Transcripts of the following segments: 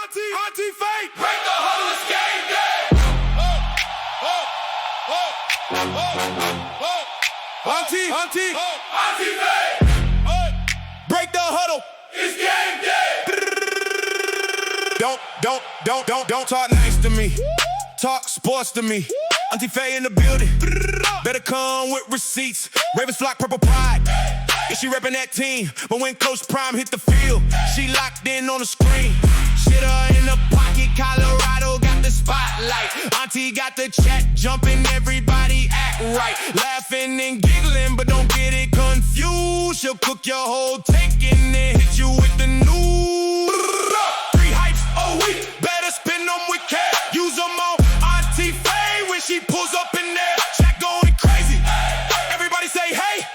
Auntie Faye, break the huddle, it's game day. Auntie Faye, break the huddle, it's game day. Don't talk nice to me. Talk sports to me. Auntie Faye in the building. Better come with receipts. Ravens flock, purple pride. Yeah, she reppin' that team. But when Coach Prime hit the field, she locked in on the screen. Shit her in the pocket. Colorado got the spotlight. Auntie got the chat jumping. Everybody act right. Laughing and giggling, but don't get it confused. She'll cook your whole take and then hit you with the news. 3 hypes a week. Better spin them with cash. Use them on Auntie Faye when she pulls up in there. Chat going crazy. Everybody say hey.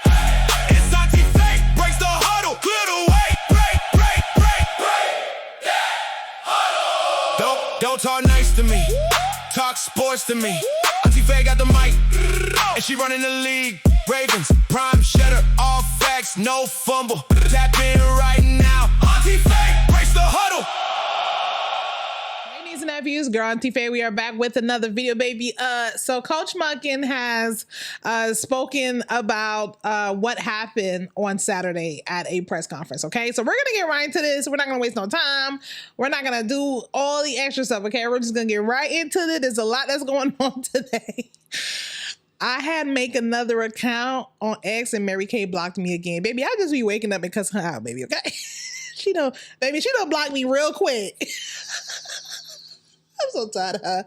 It's Auntie Faye. Breaks the huddle. Clear the way. Break that huddle. Don't talk nice to me. Talk sports to me. Auntie Faye got the mic. And she running the league. Ravens, prime shutter, all facts, no fumble. Tap in right now. Auntie Faye breaks the huddle. And nephews, girl Auntie Faye, we are back with another video, baby. So Coach Monken has spoken about what happened on Saturday at a press conference. Okay, so we're gonna get right into this. We're not gonna waste no time. We're not gonna do all the extra stuff. Okay, we're just gonna get right into it. There's a lot that's going on today. I had to make another account on X and Mary Kay blocked me again. Baby, I just be waking up and cussing her out, baby, okay? She don't block me real quick. I'm so tired of her.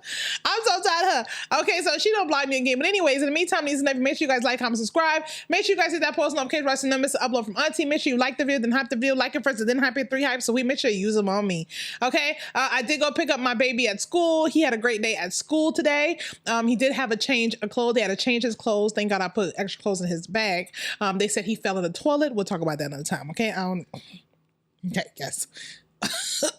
Okay, so she don't block me again. But anyways, in the meantime, make sure you guys like, comment, subscribe. Make sure you guys hit that post notification right so you don't miss an upload from Auntie. Make sure you like the video, then hype the video. Like it first, and then hype it 3 hypes. So we make sure you use them on me. Okay, I did go pick up my baby at school. He had a great day at school today. He did have a change of clothes. They had to change his clothes. Thank God I put extra clothes in his bag. They said he fell in the toilet. We'll talk about that another time. Okay, okay, yes.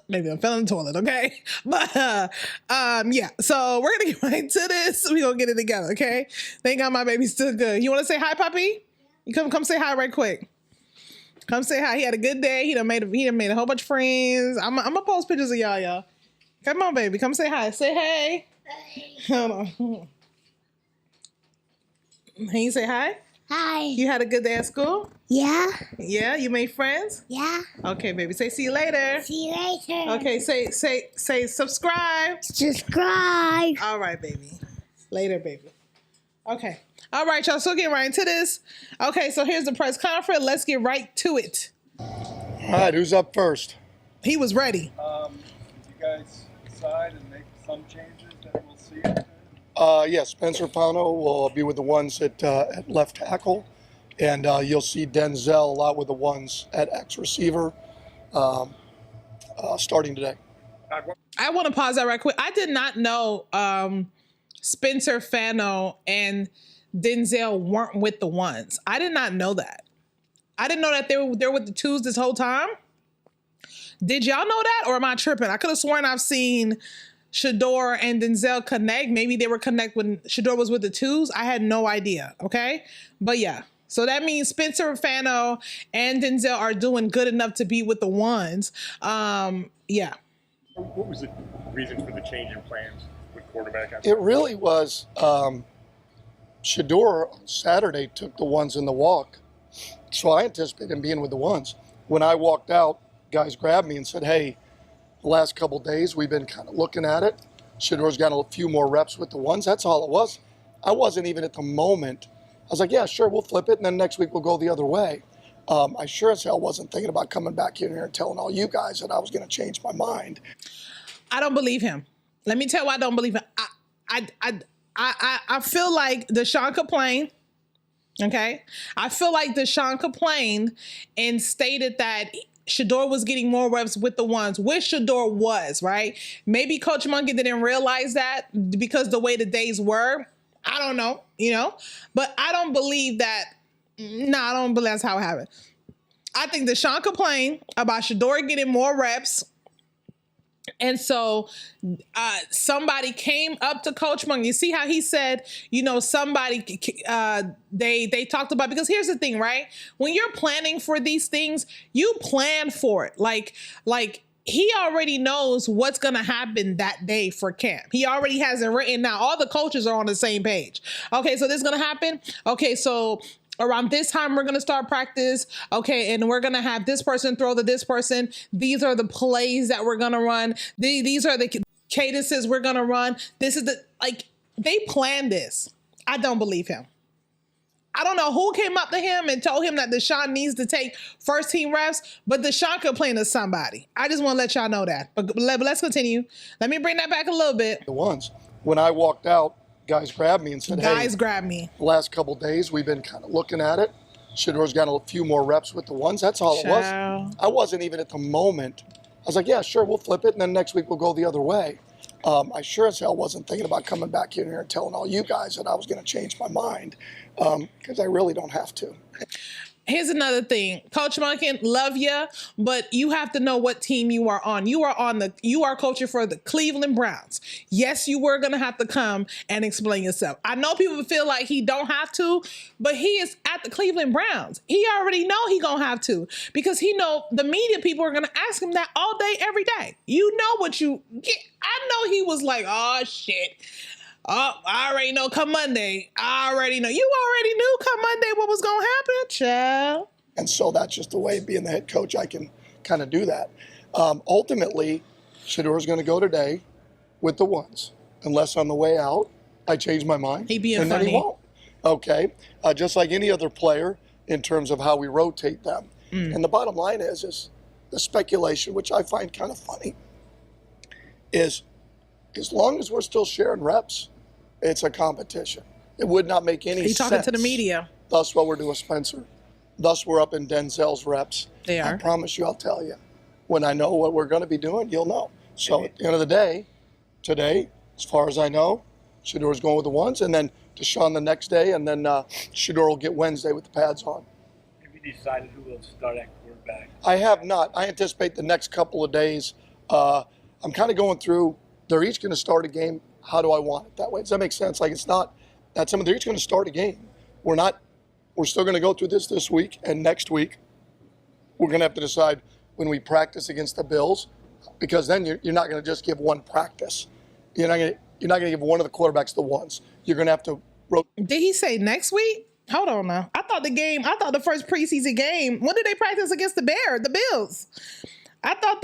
Maybe I'm feeling the toilet, okay? But yeah, so we're gonna get right into this. We're gonna get it together, okay? Thank God my baby's still good. You wanna say hi, puppy? You come say hi right quick. Come say hi. He had a good day. He done made a whole bunch of friends. I'm gonna post pictures of y'all. Come on, baby. Come say hi. Say hey. Hey. Hold on. Can you say hi? Hi. You had a good day at school? Yeah. Yeah? You made friends? Yeah. Okay, baby. Say see you later. See you later. Okay, say subscribe. Subscribe. All right, baby. Later, baby. Okay. All right, y'all. So getting right into this. Okay, so here's the press conference. Let's get right to it. All right, who's up first? He was ready. You guys decide and make some changes that we'll see. Yes, Spencer Pano will be with the ones at left tackle, and you'll see Denzel a lot with the ones at X receiver starting today. I want to pause that right quick. I did not know Spencer Fano and Denzel weren't with the ones. I did not know that. I didn't know that they were with the twos this whole time. Did y'all know that, or am I tripping? I could have sworn I've seen Shador and Denzel connect. Maybe they were connect when Shador was with the twos. I had no idea. Okay. But yeah. So that means Spencer Fano and Denzel are doing good enough to be with the ones. Yeah. What was the reason for the change in plans with quarterback? It really was Shador on Saturday took the ones in the walk. So I anticipated him being with the ones. When I walked out, guys grabbed me and said, hey, the last couple of days we've been kind of looking at it. Shador's got a few more reps with the ones. That's all it was. I wasn't even at the moment. I was like, yeah, sure, we'll flip it, and then next week we'll go the other way. I sure as hell wasn't thinking about coming back in here and telling all you guys that I was going to change my mind. I don't believe him. Let me tell you why I don't believe him. I feel like Deshaun complained. Okay, I feel like Deshaun complained and stated that Shador was getting more reps with the ones, which Shador was, right? Maybe Coach Monken didn't realize that because the way the days were. I don't know, but I don't believe that. No, I don't believe that's how it happened. I think Deshaun complained about Shador getting more reps. And so somebody came up to Coach Monken. You see how he said, somebody, they talked about, because here's the thing, right? When you're planning for these things, you plan for it. Like he already knows what's going to happen that day for camp. He already has it written. Now, all the coaches are on the same page. Okay, so this is going to happen. Okay, so around this time, we're going to start practice. Okay, and we're going to have this person throw to this person. These are the plays that we're going to run. These are the cadences we're going to run. This is the, like, they planned this. I don't believe him. I don't know who came up to him and told him that Deshaun needs to take first team reps, but Deshaun complained to somebody. I just want to let y'all know that. But let's continue. Let me bring that back a little bit. The ones. When I walked out, guys grabbed me and said, Guys grabbed me. The last couple of days, we've been kind of looking at it. Shador's got a few more reps with the ones. That's all it was. I wasn't even at the moment. I was like, yeah, sure, we'll flip it, and then next week we'll go the other way. I sure as hell wasn't thinking about coming back in here and telling all you guys that I was going to change my mind, because I really don't have to. Here's another thing. Coach Monken, love you, but you have to know what team you are on. You are coaching for the Cleveland Browns. Yes, you were going to have to come and explain yourself. I know people feel like he don't have to, but he is at the Cleveland Browns. He already know he going to have to, because he know the media people are going to ask him that all day, every day. You know what you get. I know he was like, oh, shit. Oh, I already know come Monday. I already know. You already knew come Monday what was going to happen, child. And so that's just the way, being the head coach, I can kind of do that. Ultimately, Shador's going to go today with the ones. Unless on the way out, I change my mind. He being and funny. Then he won't. Okay. Just like any other player in terms of how we rotate them. And the bottom line is the speculation, which I find kind of funny, is as long as we're still sharing reps, it's a competition. It would not make any sense. He's talking to the media. Thus what we're doing, Spencer. Thus we're up in Denzel's reps. They are. I promise you, I'll tell you. When I know what we're going to be doing, you'll know. So at the end of the day, today, as far as I know, Shador's going with the ones, and then Deshaun the next day, and then Shador will get Wednesday with the pads on. Have you decided who will start at quarterback? I have not. I anticipate the next couple of days. I'm kind of going through, they're each going to start a game. How do I want it that way? Does that make sense? Like, it's not that some of they're each going to start a game. We're still going to go through this week, and next week we're going to have to decide when we practice against the Bills, because then you're not going to just give one practice. You're not going to give one of the quarterbacks the ones. You're going to have to rotate. Did he say next week? Hold on now. I thought the first preseason game, when did they practice against the Bills? I thought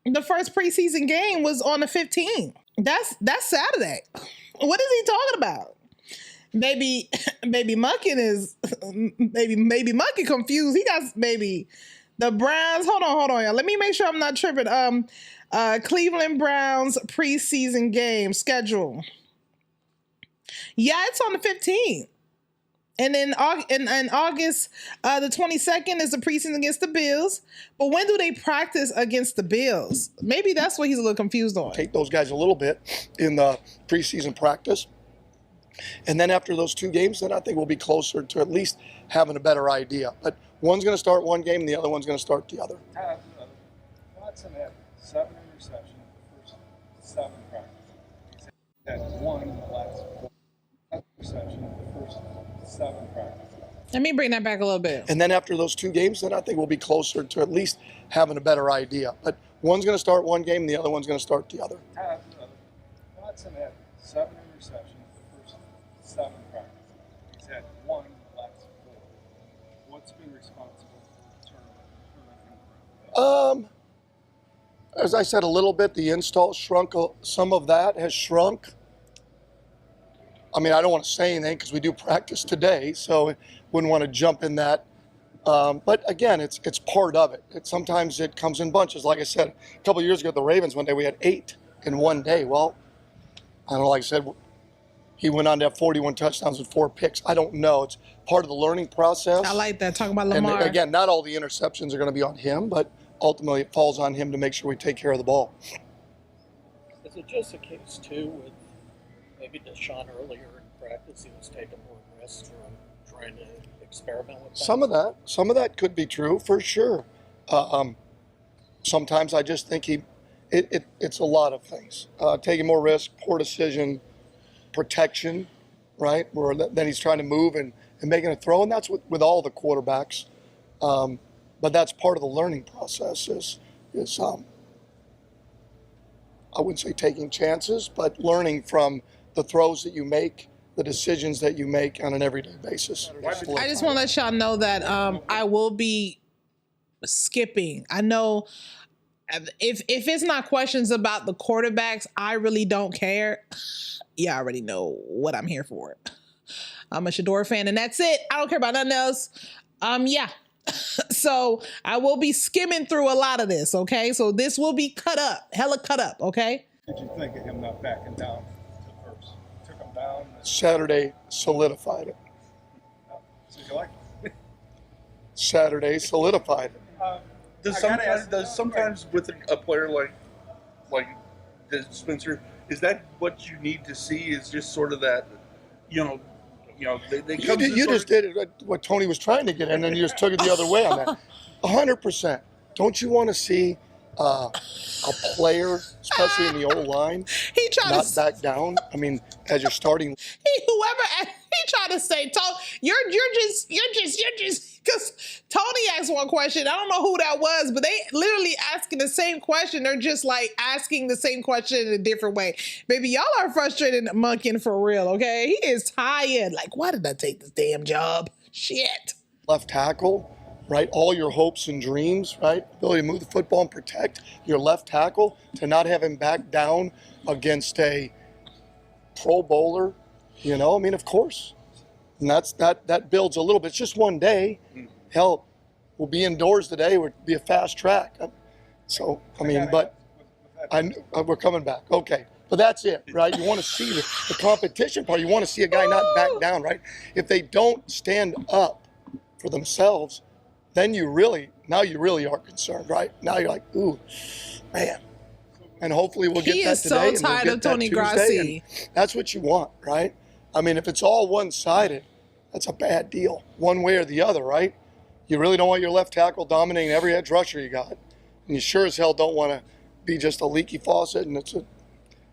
the first preseason game was on the 15th. That's Saturday. What is he talking about? Baby Monken is baby Monken confused. He got the Browns. Hold on, y'all. Let me make sure I'm not tripping. Cleveland Browns preseason game schedule. Yeah, it's on the 15th. And then in August, the 22nd is the preseason against the Bills. But when do they practice against the Bills? Maybe that's what he's a little confused on. Take those guys a little bit in the preseason practice. And then after those two games, then I think we'll be closer to at least having a better idea. But one's going to start one game, and the other one's going to start the other. Watson had 7 interceptions the first 7 practices. He had 1 in the last 4 interceptions the first 7 practices. Let me bring that back a little bit. And then after those two games, then I think we'll be closer to at least having a better idea. But one's going to start one game, and the other one's going to start the other. Watson had 7 interceptions the first 7 practices. He's had 1 in the last 4. What's been responsible for turning around? As I said a little bit, the install shrunk. Some of that has shrunk. I mean, I don't want to say anything because we do practice today, so wouldn't want to jump in that. But again, it's part of it. Sometimes it comes in bunches. Like I said, a couple of years ago at the Ravens, one day we had 8 in one day. Well, I don't know, like I said, he went on to have 41 touchdowns and 4 picks. I don't know. It's part of the learning process. I like that. Talking about Lamar. And again, not all the interceptions are going to be on him, but ultimately it falls on him to make sure we take care of the ball. Is it just a case, too, with maybe Deshaun earlier in practice, he was taking more risks or trying to experiment with that? Some of that could be true, for sure. Sometimes I just think it's a lot of things. Taking more risk, poor decision, protection, right? Where then he's trying to move and making a throw, and that's with all the quarterbacks. But that's part of the learning process is I wouldn't say taking chances, but learning from the throws that you make, the decisions that you make on an everyday basis. I just want to let y'all know that I will be skipping. I know if it's not questions about the quarterbacks, I really don't care. You already know what I'm here for. I'm a Shador fan, and that's it. I don't care about nothing else. Yeah. So I will be skimming through a lot of this, okay? So this will be cut up, hella cut up, okay? What did you think of him not backing down to first? Took him down. Saturday solidified it. So you like it? Saturday solidified it. Does sometimes with a player like this Spencer, is that what you need to see? Is just sort of that, they come. You just did what Tony was trying to get, and then you just took it the other way on that. 100%. Don't you want to see a player, especially in the old line, He tried not to back down? I mean, as you're starting. he tried to say, you're just because Tony asked one question. I don't know who that was, but they literally asking the same question. They're just like asking the same question in a different way. Baby, y'all are frustrated Monken for real, okay? He is tired. Like, why did I take this damn job? Shit. Left tackle, right? All your hopes and dreams, right? Ability to move the football and protect your left tackle, to not have him back down against a Pro Bowler, I mean, of course. And that builds a little bit. It's just one day. Hell, we'll be indoors today. It would be a fast track. So, I mean, but we're coming back. Okay. But that's it, right? You want to see the competition part. You want to see a guy not back down, right? If they don't stand up for themselves, then you really are concerned, right? Now you're like, ooh, man. And hopefully we'll get that today. He is so tired of Tony Grossi. That's what you want, right? I mean, if it's all one-sided, that's a bad deal, one way or the other, right? You really don't want your left tackle dominating every edge rusher you got. And you sure as hell don't want to be just a leaky faucet and it's a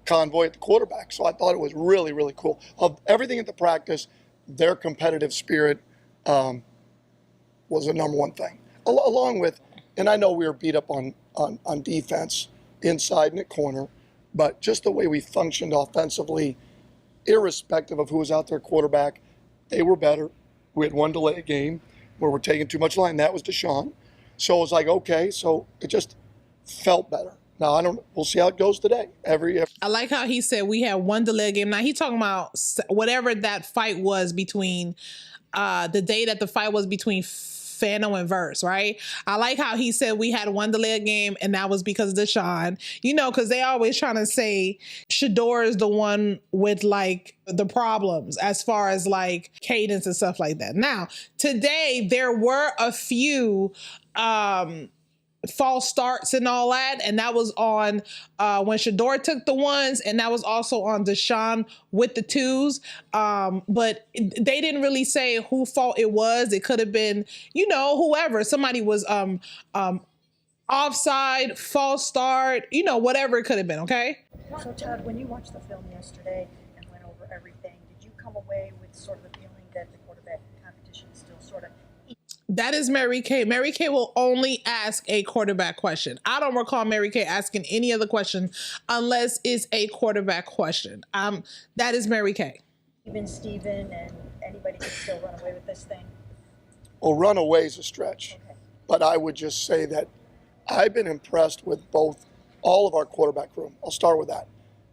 convoy at the quarterback. So I thought it was really, really cool. Of everything at the practice, their competitive spirit was the number one thing. Along with, and I know we were beat up on defense, inside and at corner, but just the way we functioned offensively, irrespective of who was out there quarterback, they were better. We had one delay game where we're taking too much line. That was Deshaun. So it was like, okay, so it just felt better. Now, we'll see how it goes today. I like how he said we had one delay game. Now, he's talking about whatever that fight was between the day that the fight was between Fano and Verse, right? I like how he said we had one delay game and that was because of Deshaun, because they always trying to say Shador is the one with like the problems as far as like cadence and stuff like that. Now, today there were a few false starts and all that, and that was on when Shador took the ones, and that was also on Deshaun with the twos, but they didn't really say who fault it was. It could have been whoever. Somebody was offside, false start, whatever it could have been. Okay, so Todd, when you watched the film yesterday and went over everything, did you come away with sort of the feeling that the quarterback competition is still sort of... That is Mary Kay. Mary Kay will only ask a quarterback question. I don't recall Mary Kay asking any other question unless it's a quarterback question. That is Mary Kay. Even Steven and anybody can still run away with this thing? Well, run away is a stretch. Okay. But I would just say that I've been impressed with all of our quarterback room. I'll start with that.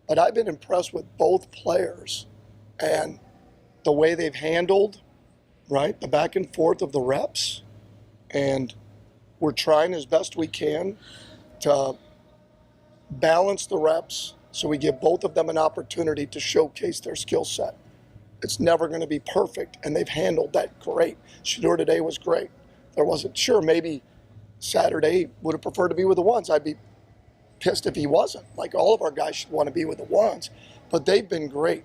But I've been impressed with both players and the way they've handled, right, the back and forth of the reps, and we're trying as best we can to balance the reps so we give both of them an opportunity to showcase their skill set. It's never going to be perfect, and they've handled that great. Shador today was great. There wasn't, sure, maybe Saturday would have preferred to be with the ones. I'd be pissed if he wasn't. Like, all of our guys should want to be with the ones, but they've been great.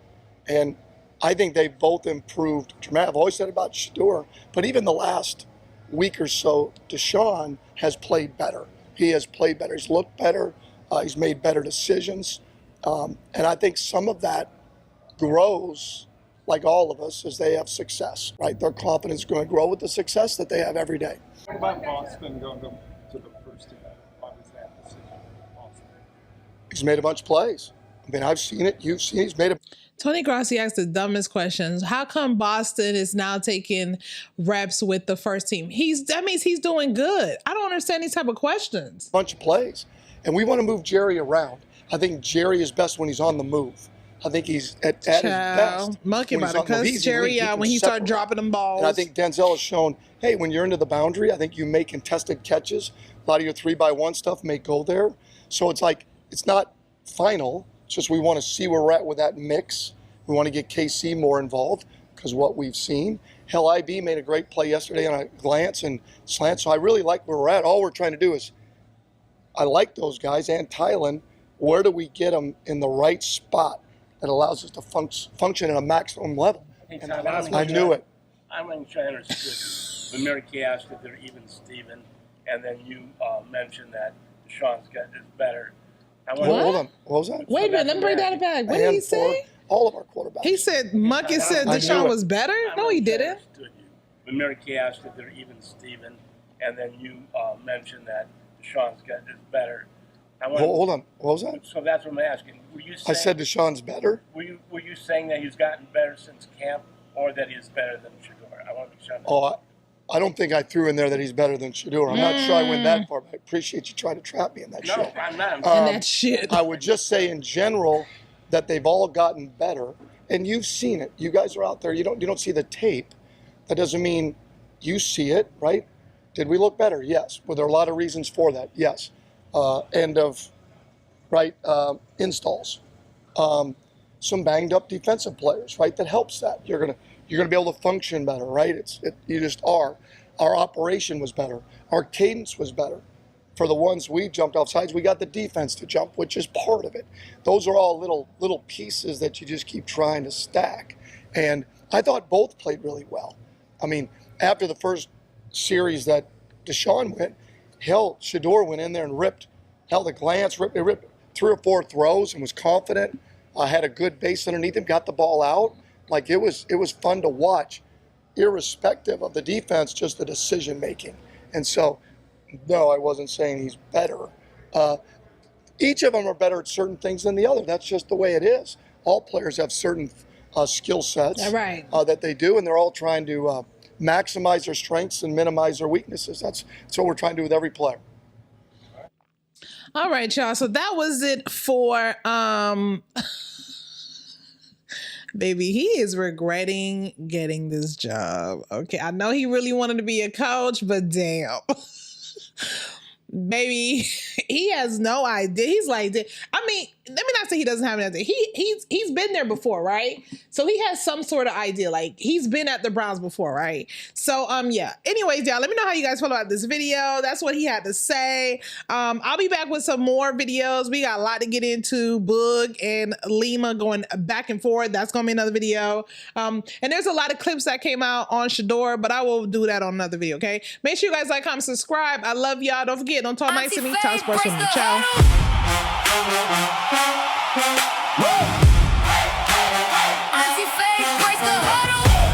And I think they've both improved dramatically. I've always said about Shador, but even the last week or so, Deshaun has played better. He has played better. He's looked better. He's made better decisions. And I think some of that grows, like all of us, as they have success, right? Their confidence is going to grow with the success that they have every day. What about Boston going to the first team? What is that decision for Boston? He's made a bunch of plays. I mean, I've seen it. You've seen it. He's made a Tony Grossi asked the dumbest questions. How come Boston is now taking reps with the first team? That means he's doing good. I don't understand these type of questions. bunch of plays. And we want to move Jerry around. I think Jerry is best when he's on the move. I think he's at his best. Monkey when he's about it, on the move. because He's Jerry, elite. when he can started separate. dropping them balls. And I think Denzel has shown, hey, when you're into the boundary, I think you make contested catches. A lot of your 3-by-1 stuff may go there. So it's like, it's not final. It's just we want to see where we're at with that mix. We want to get KC more involved because what we've seen. Hell, IB made a great play yesterday on a glance and slant. So I really like where we're at. All we're trying to do is, I like those guys and Tylen. Where do we get them in the right spot that allows us to function at a maximum level? Hey, And Todd, I knew it. I'm not sure I understood. When Mary Kay asked if they're even Steven, and then you mentioned that Deshaun's got is better. Hold on. What was that? Wait a minute, let me bring that back. What did he say? All of our quarterbacks. He said Monken said I Deshaun knew it. was better? No, he didn't. When Mary Kay asked if they're even Steven, and then you mentioned that Deshaun's got is better. Hold on. What was that? So that's what I'm asking. Were you saying, I said Deshaun's better. Were you saying that he's gotten better since camp, or that he's better than Shador? I want to make sure. I don't think I threw in there that he's better than Shador. I'm not sure I went that far, but I appreciate you trying to trap me in that shit. No, I'm not. And that shit. I would just say in general that they've all gotten better, and you've seen it. You guys are out there. You don't see the tape. That doesn't mean you see it, right? Did we look better? Yes. Were there a lot of reasons for that? Yes. End of installs. Some banged up defensive players, right? That helps that. You're gonna be able to function better, right? You just are. Our operation was better. Our cadence was better. For the ones we jumped off sides, we got the defense to jump, which is part of it. Those are all little pieces that you just keep trying to stack. And I thought both played really well. I mean, after the first series that Deshaun went, Shador went in there and ripped the glance, ripped 3 or 4 throws and was confident. Had a good base underneath him, got the ball out. Like it was fun to watch, irrespective of the defense, just the decision making. And so, no, I wasn't saying he's better. Each of them are better at certain things than the other. That's just the way it is. All players have certain skill sets that they do, and they're all trying to maximize their strengths and minimize their weaknesses. That's what we're trying to do with every player. All right, y'all. So that was it for baby, he is regretting getting this job. Okay, I know he really wanted to be a coach, but damn. Baby, he has no idea. He's like, I mean, let me not say he doesn't have an idea. He's been there before, right? So he has some sort of idea. Like he's been at the Browns before, right? So yeah. Anyways, y'all, let me know how you guys feel about this video. That's what he had to say. I'll be back with some more videos. We got a lot to get into. Boog and Lima going back and forth. That's gonna be another video. And there's a lot of clips that came out on Shador, but I will do that on another video. Okay. Make sure you guys like, comment, subscribe. I love y'all. Don't forget. Don't talk nice to me. Talk sports with me. Ciao.